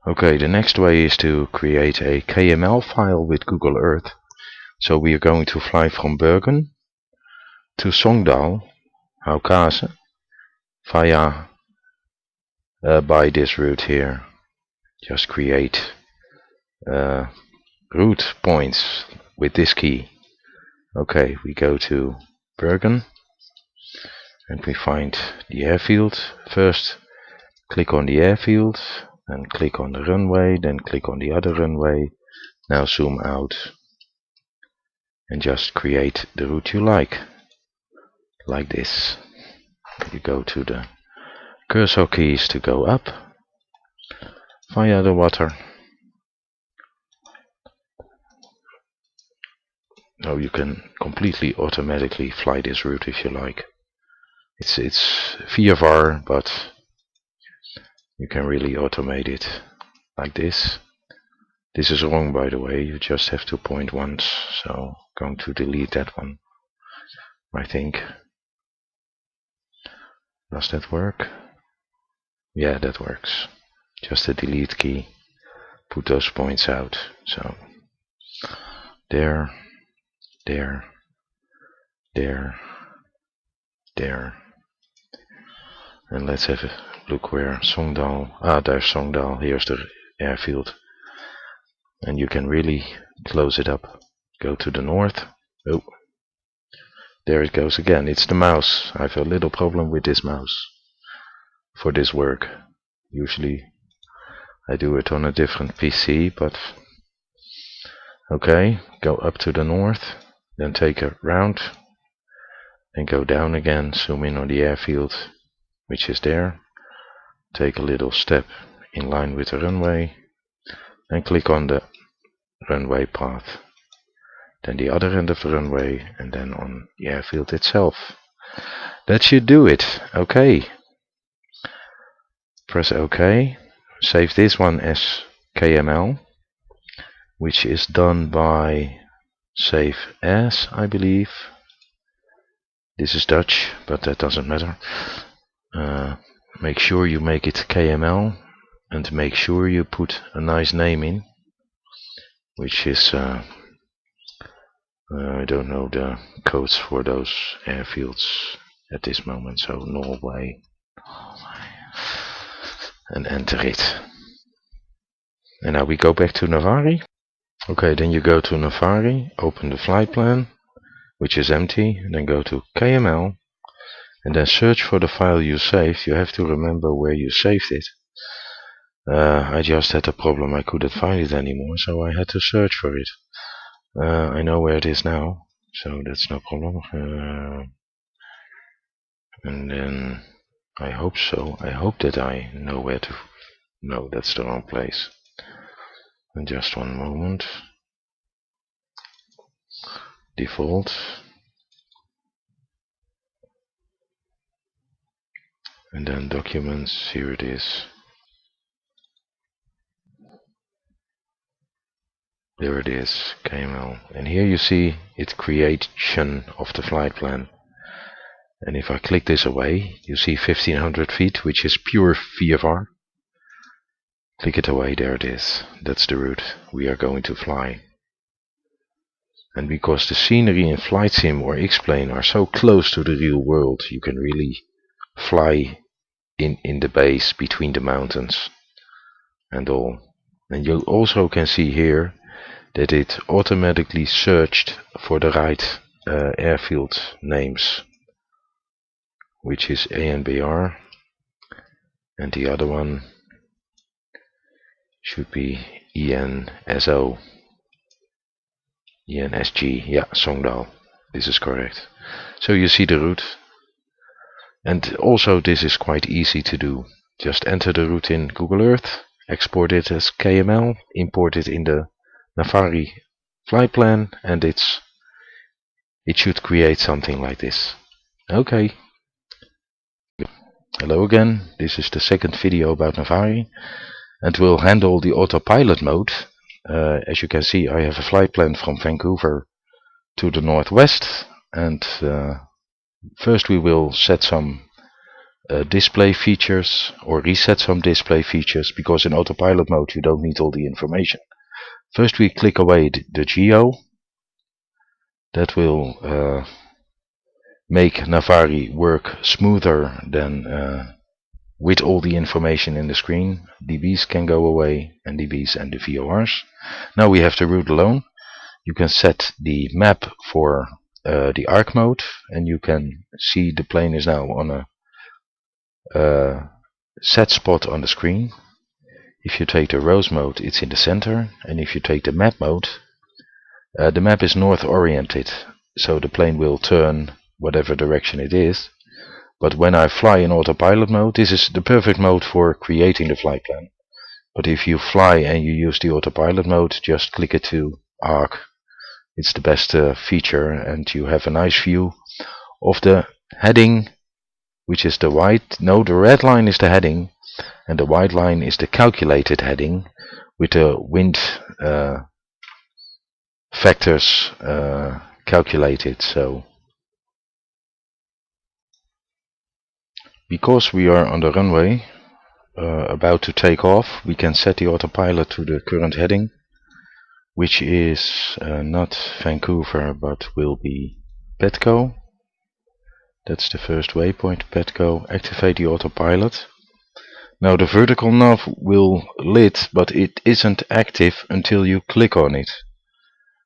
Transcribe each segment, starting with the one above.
Okay, the next way is to create a KML file with Google Earth. So we are going to fly from Bergen to Songdal, Haukase, via by this route here. Just create route points with this key. Okay, we go to Bergen and we find the airfield. First click on the airfield, then click on the runway, then click on the other runway. Now zoom out and just create the route you like this. You go to the cursor keys to go up via the water. Now you can completely automatically fly this route if you like. It's VFR, but you can really automate it like this. This is wrong, by the way. You just have to point once, so I'm going to delete that one, I think. Does that work? Yeah, that works. Just a delete key. Put those points out. So there, there, there, there. And let's have a look where Songdal. Ah, there's Songdal. Here's the airfield. And you can really close it up. Go to the north. Oh, there it goes again. It's the mouse. I have a little problem with this mouse for this work. Usually I do it on a different PC, but okay. Go up to the north, then take a round, and go down again. Zoom in on the airfield, which is there. Take a little step in line with the runway, and click on the runway path. Then the other end of the runway, and then on the airfield itself. That should do it. Okay. Press OK. Save this one as KML, which is done by save as, I believe. This is Dutch, but that doesn't matter. Make sure you make it KML, and make sure you put a nice name in, which is I don't know the codes for those airfields at this moment, so Norway, and enter it. And now we go back to Navari. Okay, then you go to Navari, open the flight plan, which is empty, and then go to KML, and then search for the file you saved. You have to remember where you saved it. I just had a problem, I couldn't find it anymore, so I had to search for it. I know where it is now, so that's no problem. And then I hope so. I hope that I know where to. No, that's the wrong place. And just one moment. Default. And then documents. Here it is. There it is, KML. And here you see it creation of the flight plan. And if I click this away, you see 1500 feet, which is pure VFR. Click it away, there it is. That's the route we are going to fly. And because the scenery in Flight Sim or X-Plane are so close to the real world, you can really fly in the base between the mountains and all. And you also can see here that it automatically searched for the right airfield names, which is ANBR, and the other one should be ENSO, ENSG, yeah, Songdal, this is correct. So you see the route, and also this is quite easy to do. Just enter the route in Google Earth, export it as KML, import it in the Navari flight plan, and it should create something like this. Okay. Hello again, this is the second video about Navari, and we'll handle the autopilot mode. As you can see, I have a flight plan from Vancouver to the northwest, and first we will set some display features or reset some display features, because in autopilot mode you don't need all the information. First we click away the geo. That will make Navari work smoother than with all the information in the screen. dBs can go away, and dBs and the VORs. Now we have the route alone. You can set the map for the arc mode, and you can see the plane is now on a set spot on the screen. If you take the rose mode, it's in the center, and if you take the map mode, the map is north oriented, so the plane will turn whatever direction it is. But when I fly in autopilot mode, this is the perfect mode for creating the flight plan. But if you fly and you use the autopilot mode, just click it to arc. It's the best feature, and you have a nice view of the heading, which is the white. No, the red line is the heading, and the white line is the calculated heading with the wind factors calculated. So because we are on the runway about to take off, we can set the autopilot to the current heading, which is not Vancouver but will be Petco. That's the first waypoint, Petco. Activate the autopilot. Now the vertical nav will lit, but it isn't active until you click on it.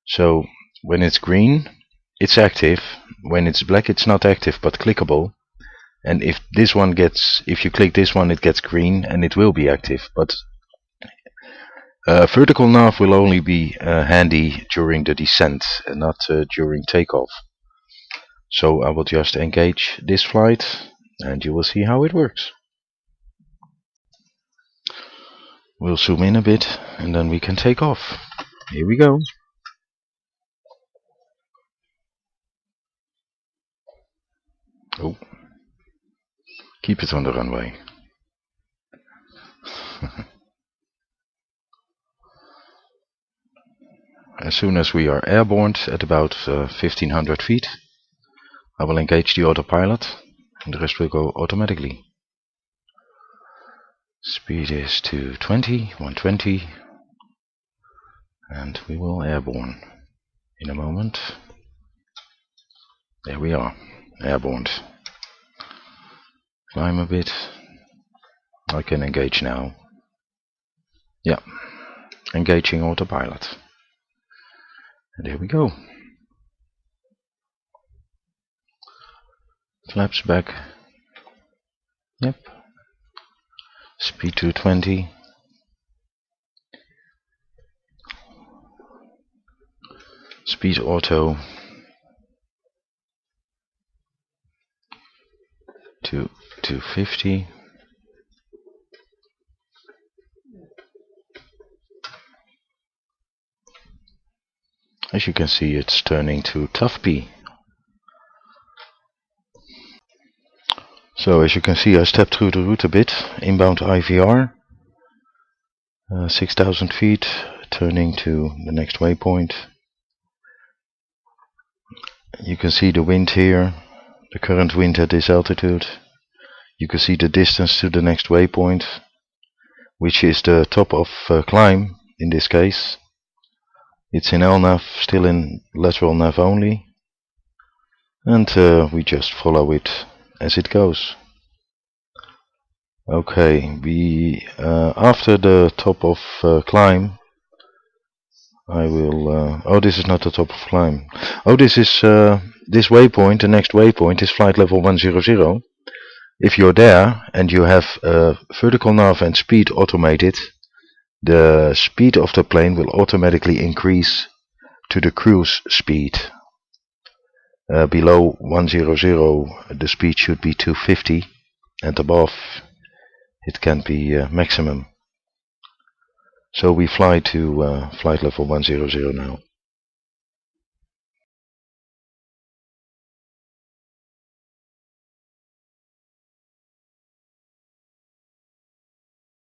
So when it's green, it's active. When it's black, it's not active but clickable. And if you click this one, it gets green and it will be active. But vertical nav will only be handy during the descent and not during takeoff. So I will just engage this flight and you will see how it works. We'll zoom in a bit and then we can take off. Here we go. Oh, keep it on the runway. As soon as we are airborne at about 1500 feet, I will engage the autopilot and the rest will go automatically. Speed is 120, and we will airborne in a moment. There we are, airborne. Climb a bit. I can engage now. Yeah, engaging autopilot. And there we go. Flaps back. Yep. Speed 220. Speed auto to 250. As you can see, it's turning to tough P. So as you can see, I stepped through the route a bit. Inbound IVR, 6,000 feet, turning to the next waypoint. You can see the wind here, the current wind at this altitude. You can see the distance to the next waypoint, which is the top of climb in this case. It's in LNAV, still in lateral nav only. And we just follow it as it goes. Okay, we after the top of climb, I will. Oh, this is not the top of climb. Oh, this is this waypoint. The next waypoint is flight level 100. If you're there and you have vertical nav and speed automated, the speed of the plane will automatically increase to the cruise speed. Below 100 the speed should be 250, and above it can be maximum. So we fly to flight level 100 now.